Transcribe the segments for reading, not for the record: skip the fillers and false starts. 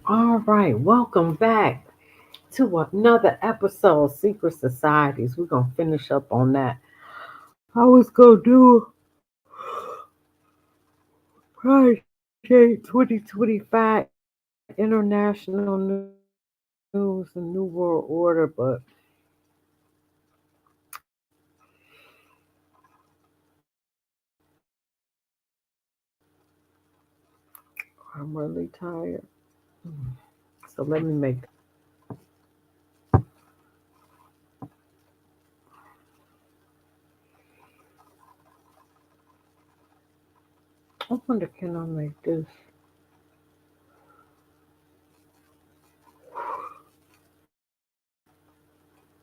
All right, welcome back to another episode of Secret Societies. We're gonna finish up on that. I was gonna do Project 2025 International News and New World Order, but I'm really tired. So let me make. I wonder, can I make this?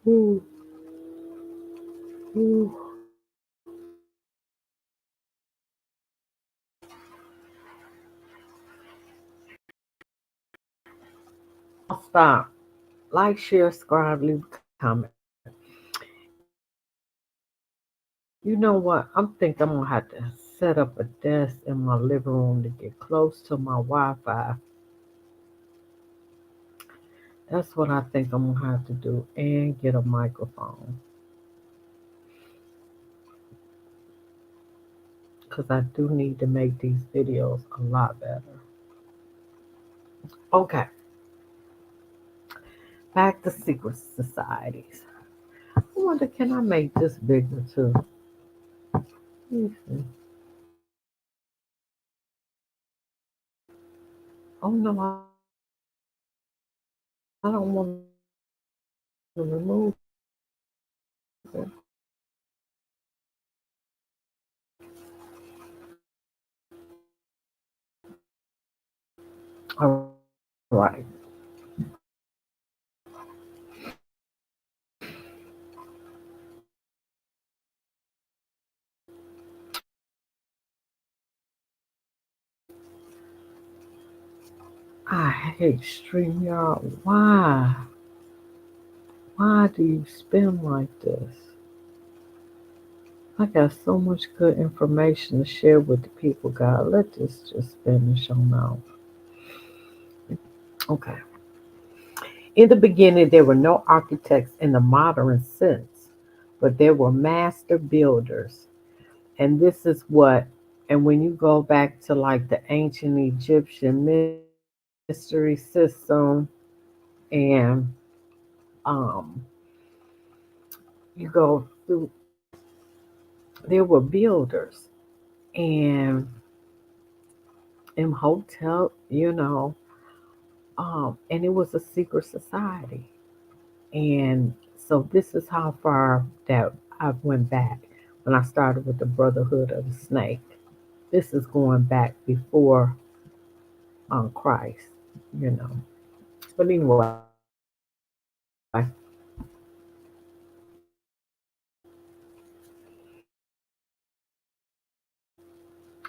Ooh, ooh. Stop. Like, share, subscribe, leave a comment. You know what? I'm thinking I'm gonna have to set up a desk in my living room to get close to my Wi-Fi. That's what I think I'm gonna have to do, and get a microphone because I do need to make these videos a lot better. Okay, back to secret societies. I wonder, can I make this bigger too? Let me see. Oh no, I don't want to remove it. All right. I hate StreamYard. Why? Why do you spin like this? I got so much good information to share with the people, God. Let this just finish on out. Okay. In the beginning, there were no architects in the modern sense, but there were master builders. And this is what, and when you go back to like the ancient Egyptian mystery system and um, you go through, there were builders and Imhotep, and it was a secret society. And so this is how far that I went back when I started with the Brotherhood of the Snake. This is going back before Christ, you know. But anyway,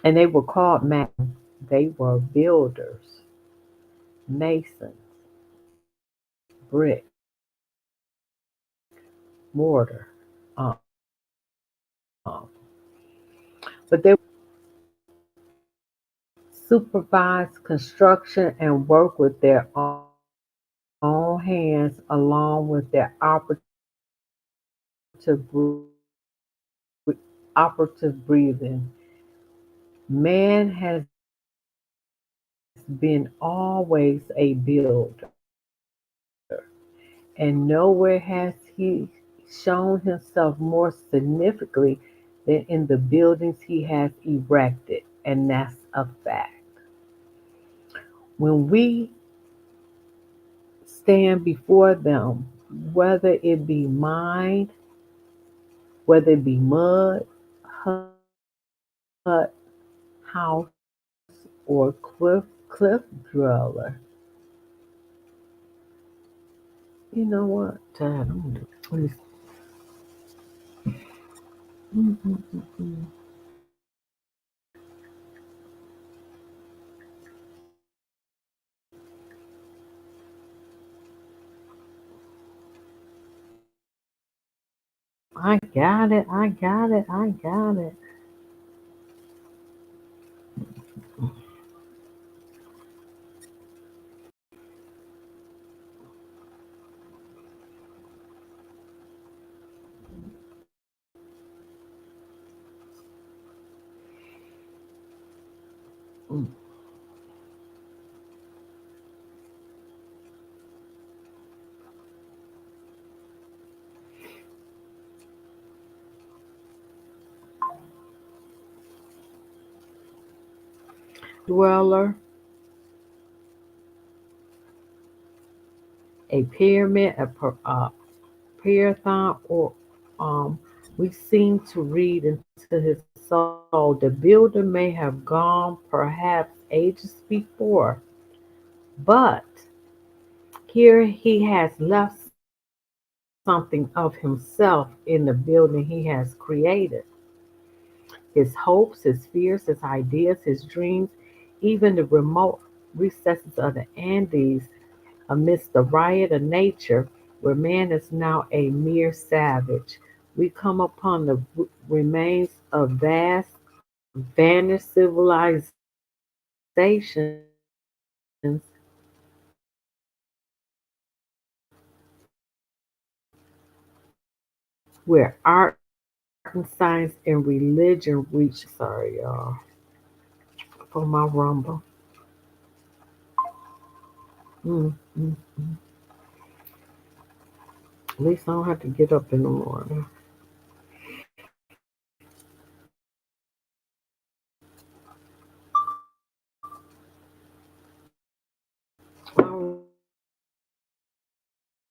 and they were called they were builders, masons, brick, mortar. But they supervised construction and worked with their own hands along with their operative breathing. Man has been always a builder, and nowhere has he shown himself more significantly than in the buildings he has erected, and that's a fact. When we stand before them, whether it be mind, whether it be mud, hut, house, or cliff dweller, you know what? Dad, I'm gonna do. Mm-mm-mm-mm. I got it. I got it. I got it. Mm. Dweller, a pyramid, Parathon, or um, we seem to read into his soul. The builder may have gone perhaps ages before, but here he has left something of himself in the building he has created. His hopes, his fears, his ideas, his dreams, even the remote recesses of the Andes amidst the riot of nature, where man is now a mere savage, we come upon the remains of vast, vanished civilizations where art and science and religion reach. Sorry, y'all, for my rumble. Mm, mm. At least I don't have to get up in the morning. All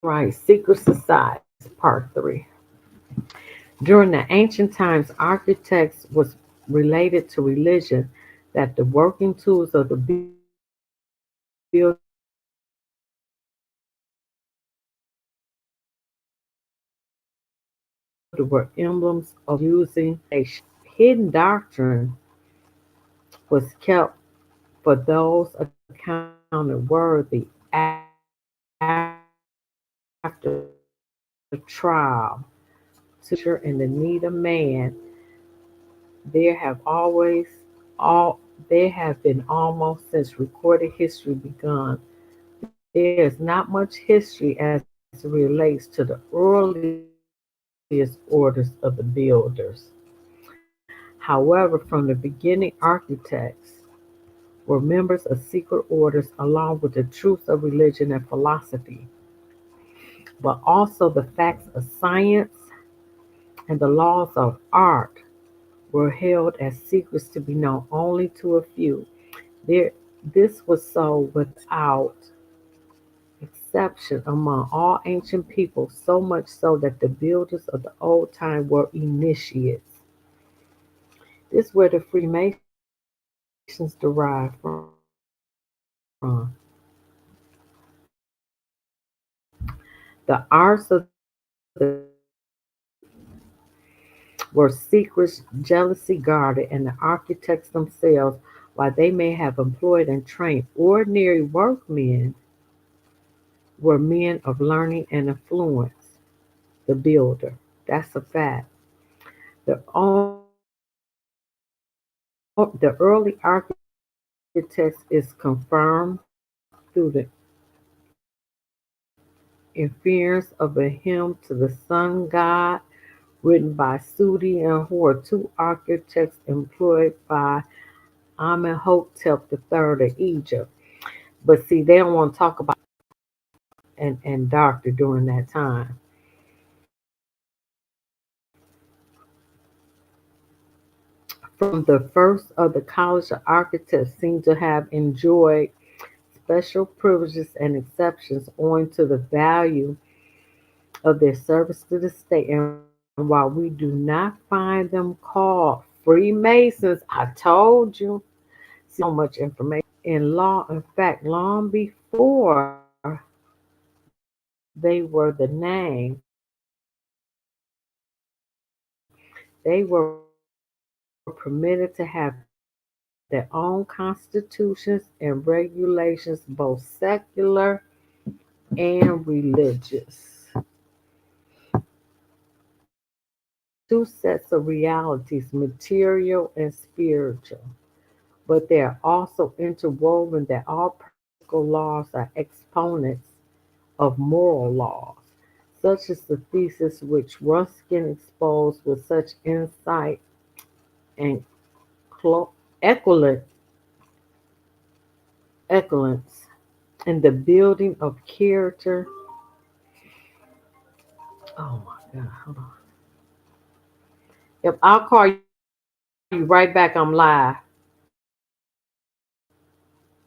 right, Secret Societies, Part 3. During the ancient times, architects was related to religion that the working tools of the builder were emblems of using nation. Hidden doctrine was kept for those accounted worthy after trial to teach the nature and the need of man. There have always all there have been almost since recorded history begun. There is not much history as it relates to the earliest orders of the builders. However, from the beginning, architects were members of secret orders along with the truths of religion and philosophy, but also the facts of science and the laws of art were held as secrets to be known only to a few. There, this was so without exception among all ancient peoples, so much so that the builders of the old time were initiates. This is where the Freemasons derive from. The arts of the were secrets jealously guarded, and the architects themselves, while they may have employed and trained ordinary workmen, were men of learning and influence. The builder. That's a fact. The, the early architects is confirmed through the inference of a hymn to the sun god written by Sudi and Hor, two architects employed by Amenhotep III of Egypt. But see, they don't want to talk about and doctor during that time. From the first of the College of Architects seem to have enjoyed special privileges and exceptions owing to the value of their service to the state. And while we do not find them called Freemasons, I told you, see so much information in law. In fact, long before they were the name, they were permitted to have their own constitutions and regulations, both secular and religious. Two sets of realities, material and spiritual, but they are also interwoven that all practical laws are exponents of moral laws. Such is the thesis which Ruskin exposed with such insight and eloquence excellence in the building of character. Oh my God, hold on. Yep, I'll call you right back. I'm live.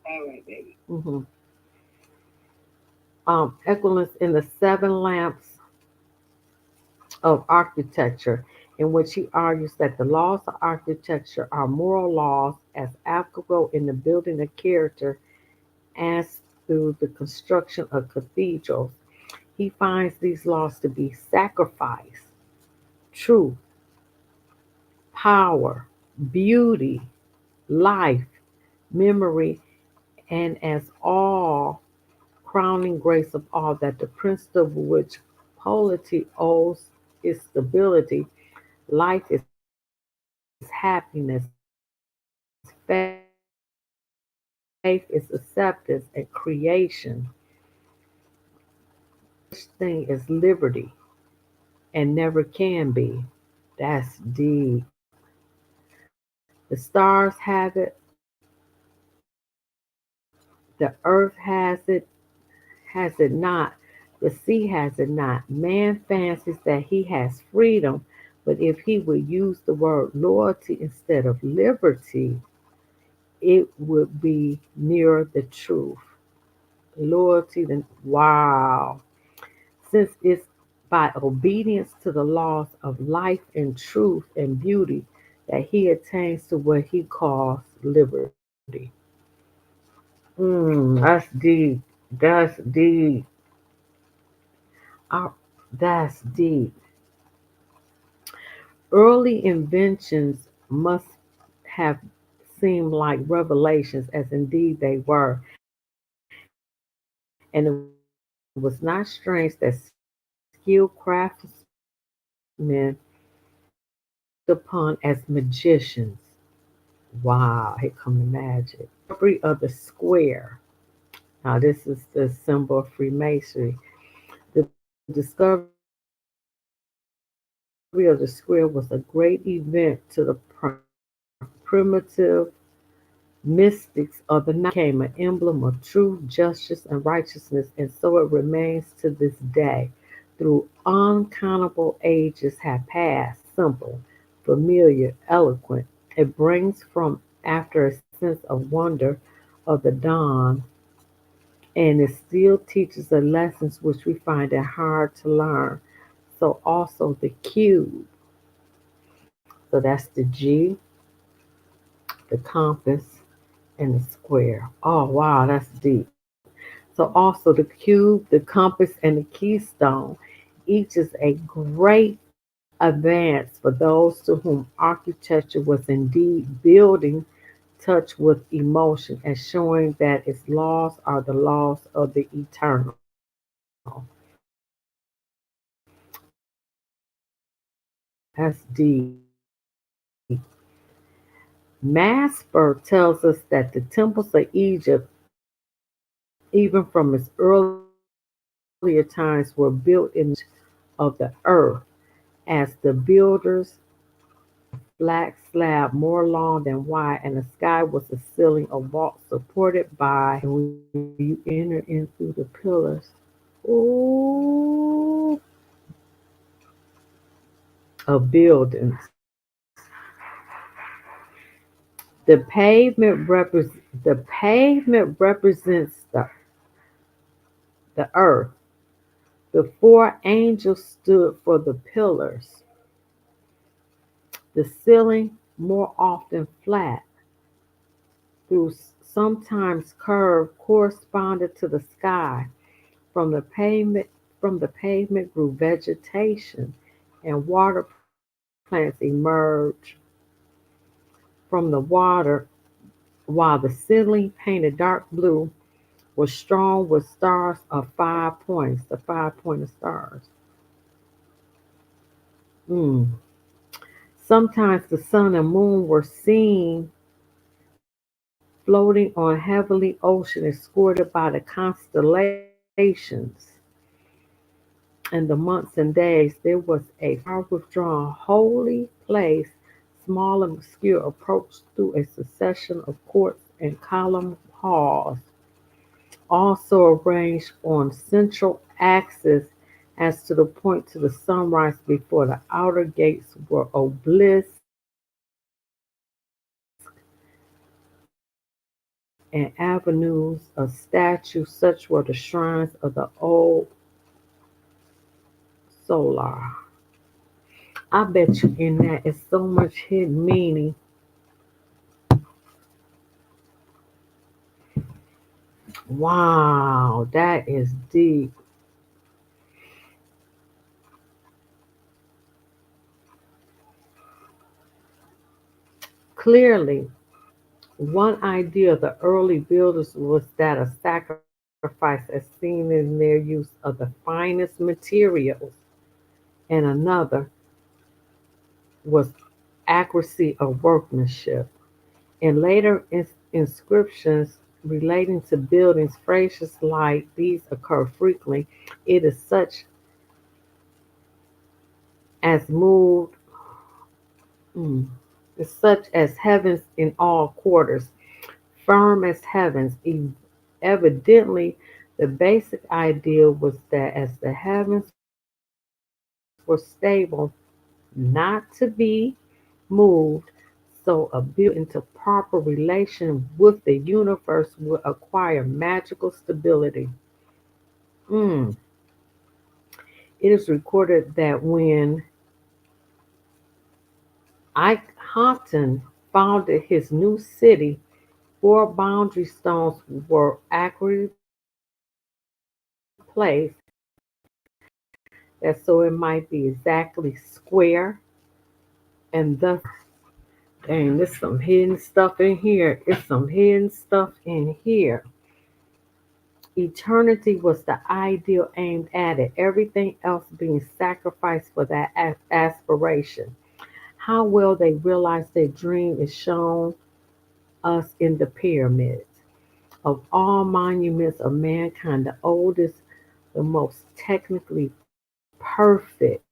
All right, baby. Excellence in the seven lamps of architecture, in which he argues that the laws of architecture are moral laws as applicable in the building of character as through the construction of cathedrals. He finds these laws to be sacrifice, truth, power, beauty, life, memory, and as all crowning grace of all, that the principle of which polity owes its stability, life is happiness, faith is acceptance, and creation. Such thing as liberty and never can be. That's deep. The stars have it, the earth has it not, the sea has it not. Man fancies that he has freedom, but if he would use the word loyalty instead of liberty, it would be nearer the truth. Loyalty, then, wow. Since it's by obedience to the laws of life and truth and beauty that he attains to what he calls liberty. That's deep. That's deep. Uh, that's deep. Early inventions must have seemed like revelations, as indeed they were, and it was not strange that skilled craftsmen were looked upon as magicians. Wow, here come the magic. Discovery of the square. Now, this is the symbol of Freemasonry. The discovery of the square was a great event to the primitive mystics of the night. It became an emblem of truth, justice, and righteousness, and so it remains to this day. Through uncountable ages have passed, simple, familiar, eloquent. It brings from after a sense of wonder of the dawn, and it still teaches the lessons which we find it hard to learn. So also the cube. So that's the G, the compass, and the square. Oh wow, that's deep. So also the cube, the compass, and the keystone, each is a great advance for those to whom architecture was indeed building touch with emotion and showing that its laws are the laws of the eternal. That's deep. Masper tells us that the temples of Egypt, even from its earlier times, were built in the image of the earth, as the builders flat slab more long than wide, and the sky was a ceiling of vault supported by, and when you enter in through the pillars, ooh, of buildings. The pavement represents the earth. The four angels stood for the pillars. The ceiling, more often flat, through sometimes curved, corresponded to the sky. From the pavement, from the pavement grew vegetation, and water plants emerged from the water, while the ceiling, painted dark blue, was strewn with stars of 5 points, the 5 pointed stars. Mm. Sometimes the sun and moon were seen floating on heavenly ocean escorted by the constellations. In the months and days, there was a far withdrawn holy place, small and obscure, approached through a succession of courts and column halls, also arranged on central axis as to the point to the sunrise before the outer gates were obelisks and avenues of statues. Such were the shrines of the old Solar. I bet you in that is so much hidden meaning. Wow, that is deep. Clearly, one idea of the early builders was that of sacrifice as seen in their use of the finest materials, and another was accuracy of workmanship. In later inscriptions relating to buildings, phrases like these occur frequently. It is such as moved, mm, is such as heavens in all quarters, firm as heavens. Evidently, the basic idea was that as the heavens were stable, not to be moved, so a building into proper relation with the universe would acquire magical stability. Mm. It is recorded that when Akhenaten founded his new city, four boundary stones were accurately placed that so it might be exactly square, and thus, dang, there's some hidden stuff in here. It's some hidden stuff in here. Eternity was the ideal aimed at it, everything else being sacrificed for that aspiration. How well they realized their dream is shown us in the pyramids. Of all monuments of mankind, the oldest, the most technically perfect,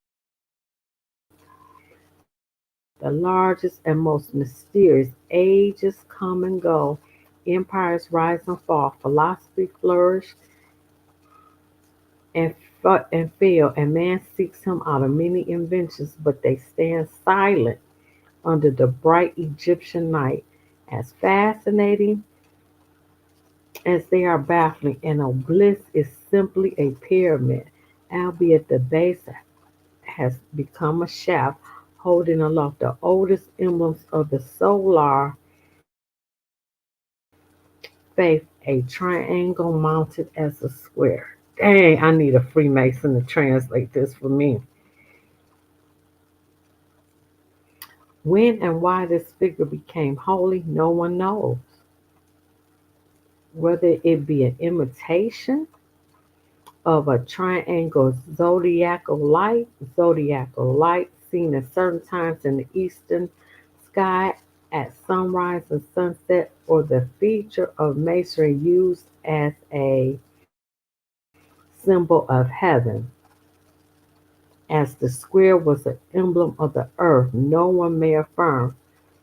the largest and most mysterious. Ages come and go, empires rise and fall, philosophy flourished and, and fail, and man seeks him out of many inventions, but they stand silent under the bright Egyptian night, as fascinating as they are baffling. An obelisk is simply a pyramid, albeit the base has become a shaft holding aloft the oldest emblems of the solar faith, a triangle mounted as a square. Dang, I need a Freemason to translate this for me. When and why this figure became holy, no one knows. Whether it be an imitation of a triangle zodiacal light seen at certain times in the eastern sky at sunrise and sunset, or the feature of masonry used as a symbol of heaven, as the square was an emblem of the earth, no one may affirm.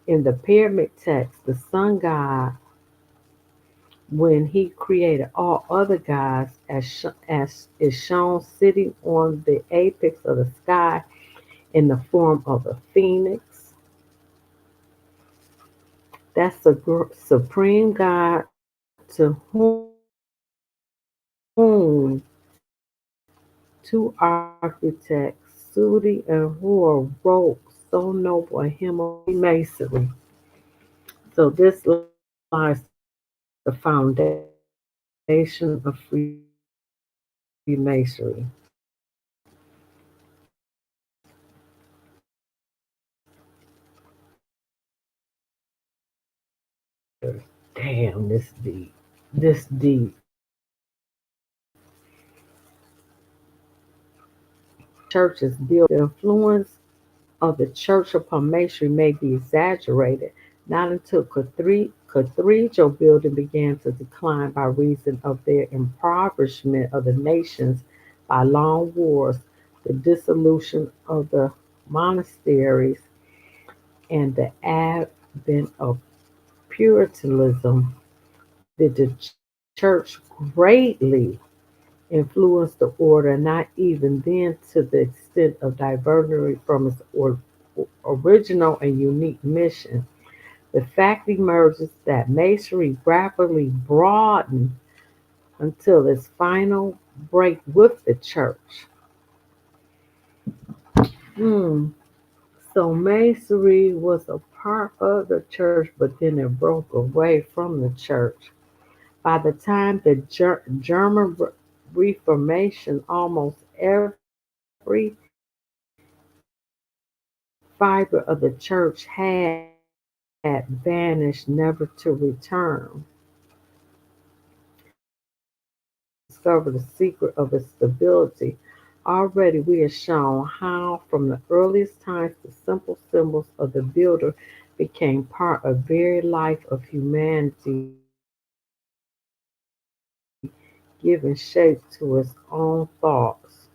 In the pyramid text, the sun god, when he created all other gods, as is shown sitting on the apex of the sky in the form of a phoenix. That's the supreme God to whom two architects, Sudi and Hor, wrote so noble a hymn of Freemasonry. So this lies the foundation of Freemasonry. Damn, this deep. This deep. Churches built. The influence of the church upon masonry may be exaggerated. Not until cathedral building began to decline by reason of their impoverishment of the nations by long wars, the dissolution of the monasteries, and the advent of Puritanism Did the church greatly influence the order, not even then to the extent of diverting it from its original and unique mission. The fact emerges that Masonry rapidly broadened until its final break with the church. Hmm. So Masonry was a part of the church, but then it broke away from the church. By the time the German Reformation, almost every fiber of the church had vanished, never to return. Discover the secret of its stability. Already we have shown how, from the earliest times, the simple symbols of the builder became part of very life of humanity, giving shape to its own thoughts.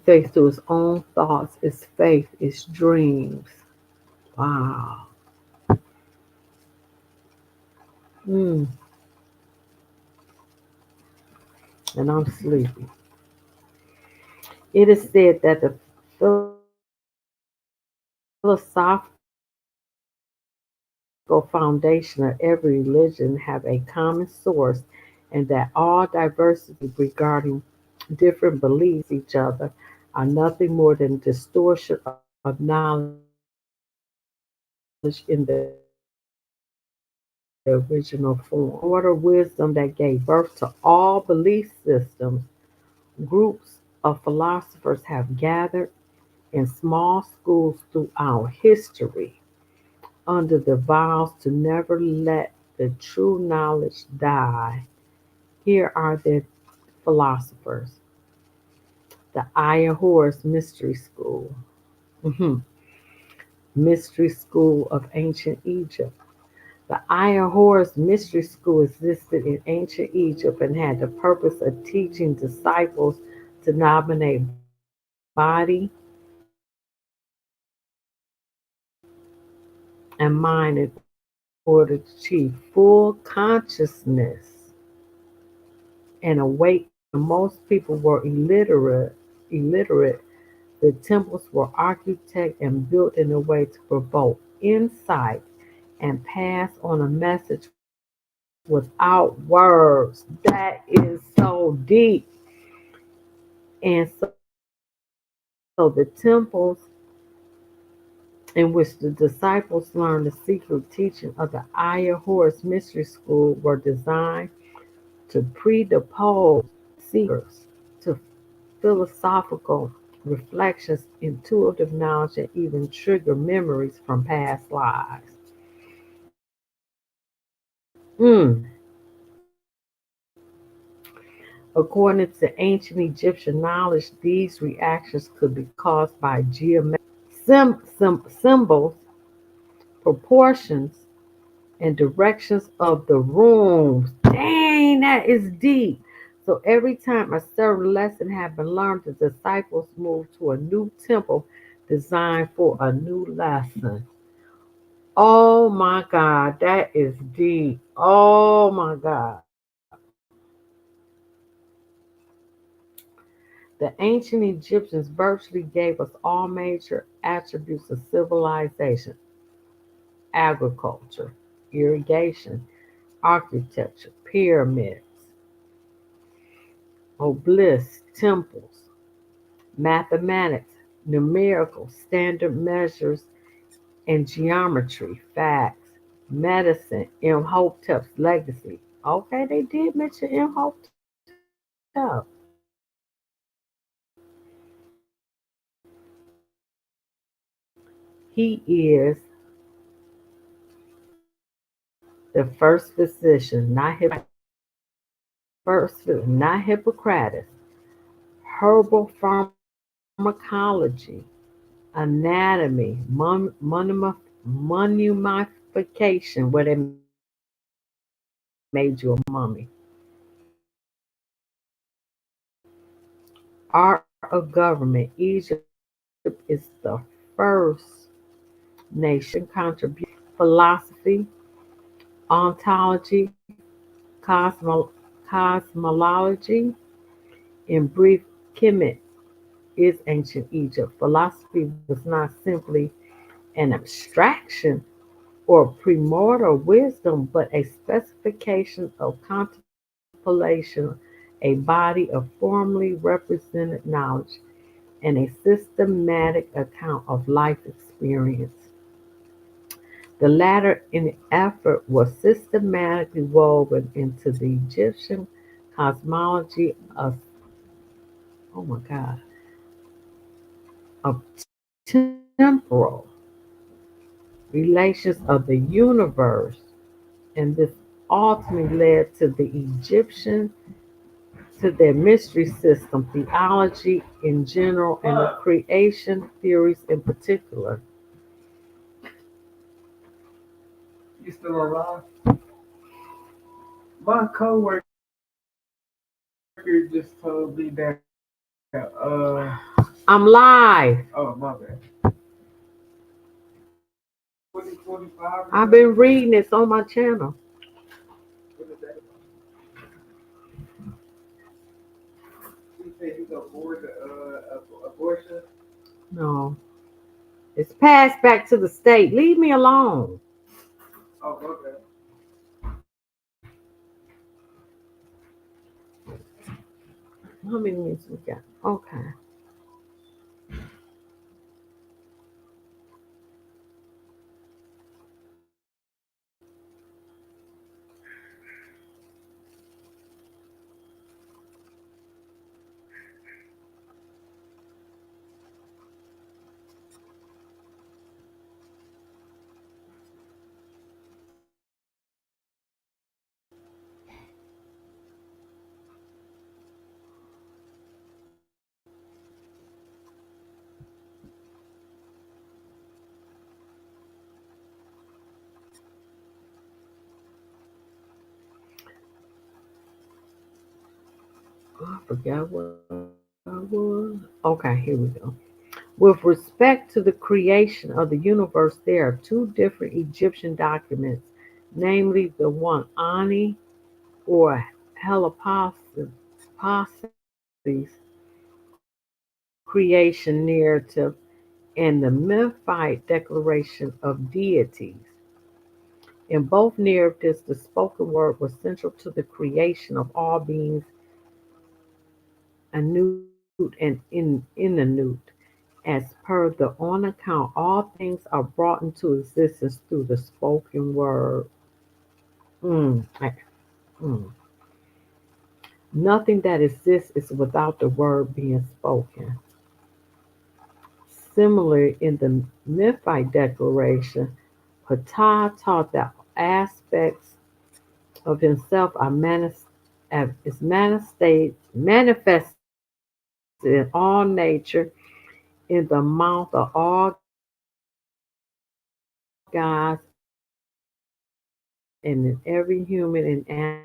Faith to its own thoughts, its faith, its dreams. Wow. Mm, and I'm sleepy. It is said that the philosophical foundation of every religion have a common source, and that all diversity regarding different beliefs each other are nothing more than distortion of knowledge in the original form. Order wisdom that gave birth to all belief systems, groups of philosophers have gathered in small schools throughout history under the vows to never let the true knowledge die. Here are the philosophers: the Aya Horus Mystery School, mhm, Mystery School of Ancient Egypt. The Aya Horus Mystery School existed in ancient Egypt and had the purpose of teaching disciples to dominate body, and mind in order to achieve full consciousness and awakening. Most people were illiterate. The temples were architected and built in a way to provoke insight and pass on a message without words. That is so deep. And so the temples in which the disciples learned the secret teaching of the Aya Horus Mystery School were designed to predispose seekers to philosophical reflections, intuitive knowledge, and even trigger memories from past lives. Mm. According to ancient Egyptian knowledge, these reactions could be caused by symbols, proportions, and directions of the rooms. Dang, that is deep. So every time a certain lesson had been learned, the disciples moved to a new temple designed for a new lesson. Oh my God, that is deep. Oh my God. The ancient Egyptians virtually gave us all major attributes of civilization: agriculture, irrigation, architecture, pyramids, obelisks, temples, mathematics, numerical, standard measures, and geometry, facts, medicine, Imhotep's legacy. Okay, they did mention Imhotep. He is the first physician, not Hippocrates, herbal pharmacology, anatomy, mummification, where they made you a mummy, art of government. Egypt is the first nation contribute philosophy, ontology, cosmology, in brief, Kemet is ancient Egypt. Philosophy was not simply an abstraction or primordial wisdom, but a specification of contemplation, a body of formally represented knowledge, and a systematic account of life experience. The latter, in effort, was systematically woven into the Egyptian cosmology of, oh my God, of temporal relations of the universe, and this ultimately led to the Egyptian to their mystery system, theology in general, and the creation theories in particular. You still alive? My coworker just told me that I'm live. oh my bad. 2025 I've been reading this on my channel. what is that about? She said you go board the abortion. No, it's passed back to the state. Leave me alone. Oh, okay. How many minutes we got? Okay. I forgot what I was. Okay, here we go. With respect to the creation of the universe, there are two different Egyptian documents, namely the one Ani or Heliopolis creation narrative and the Memphite declaration of deities. In both narratives, the spoken word was central to the creation of all beings, Anut and Inanut. As per the on account, all things are brought into existence through the spoken word. Mm, mm. Nothing that exists is without the word being spoken. Similarly, in the Memphite Declaration, Ptah taught that aspects of himself are manifested in all nature, in the mouth of all gods and in every human and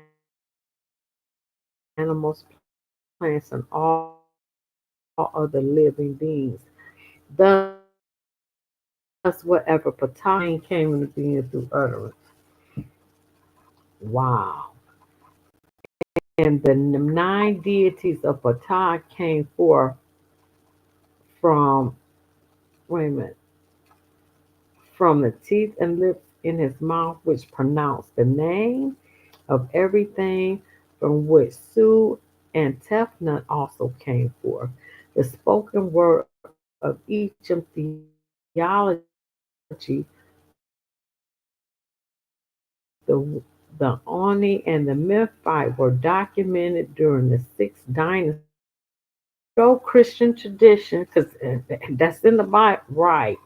animals, plants, and all other living beings. Thus, whatever Ptah came into being through utterance. Wow. And the nine deities of Ptah came forth from, wait a minute, from the teeth and lips in his mouth, which pronounced the name of everything, from which Su and Tefnut also came forth. The spoken word of Egyptian theology, the Oni and the Memphite, were documented during the sixth dynasty. Judeo-Christian tradition, because that's in the Bible, right?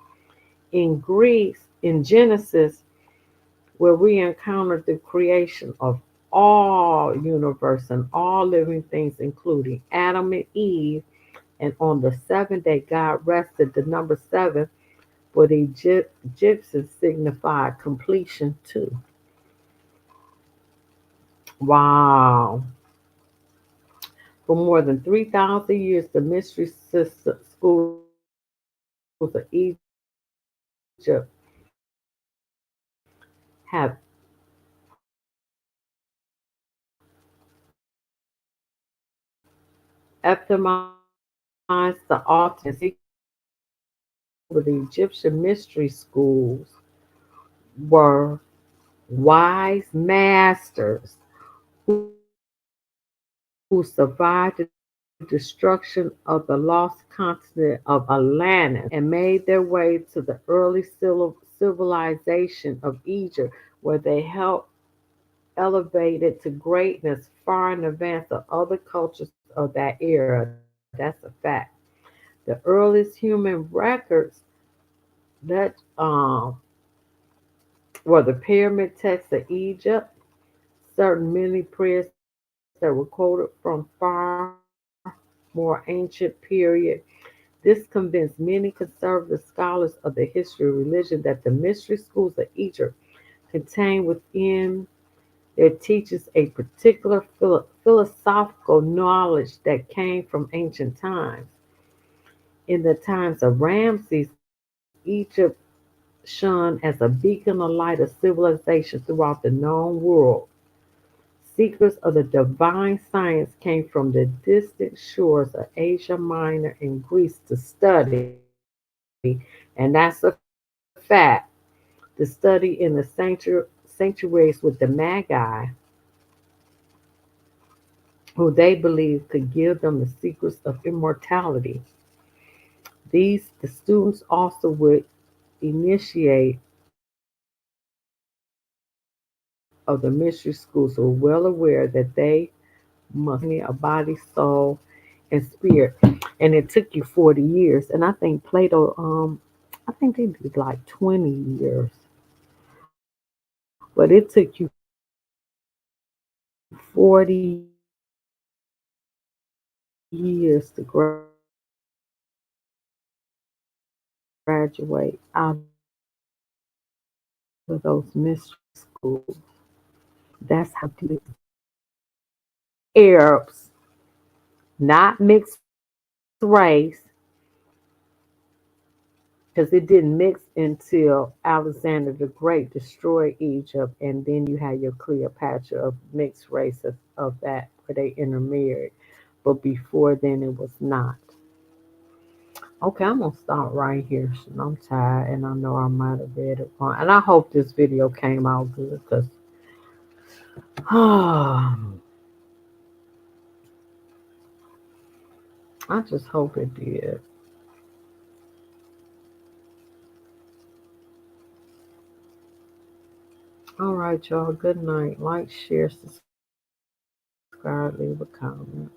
In Greece, in Genesis, where we encounter the creation of all universe and all living things, including Adam and Eve. And on the seventh day, God rested. The number seven for the Egyptians signified completion too. Wow. For more than 3,000 years, the mystery schools of Egypt, have epitomized the ultimate over the Egyptian mystery schools were wise masters who survived the destruction of the lost continent of Atlantis and made their way to the early civilization of Egypt, where they helped elevate it to greatness far in advance of other cultures of that era. That's a fact. The earliest human records that were the pyramid texts of Egypt, certain many prayers that were quoted from far more ancient period. This convinced many conservative scholars of the history of religion that the mystery schools of Egypt contained within their teachings a particular philosophical knowledge that came from ancient times. In the times of Ramses, Egypt shone as a beacon of light of civilization throughout the known world. Seekers of the divine science came from the distant shores of Asia Minor and Greece to study, and that's a fact, to study in the sanctuaries with the Magi, who they believed could give them the secrets of immortality. The students also would initiate of the mystery schools were well aware that they must a body, soul, and spirit. And it took you 40 years. And I think Plato, I think they did like 20 years. But it took you 40 years to graduate out of those mystery schools. That's how deep Arabs, not mixed race, because it didn't mix until Alexander the Great destroyed Egypt, and then you had your Cleopatra of mixed race of that where they intermarried. But before then, it was not. Okay, I'm gonna stop right here. I'm tired, and I know I might have read it wrong. And I hope this video came out good, because I just hope it did. All right, y'all. Good night. Like, share, subscribe, leave a comment.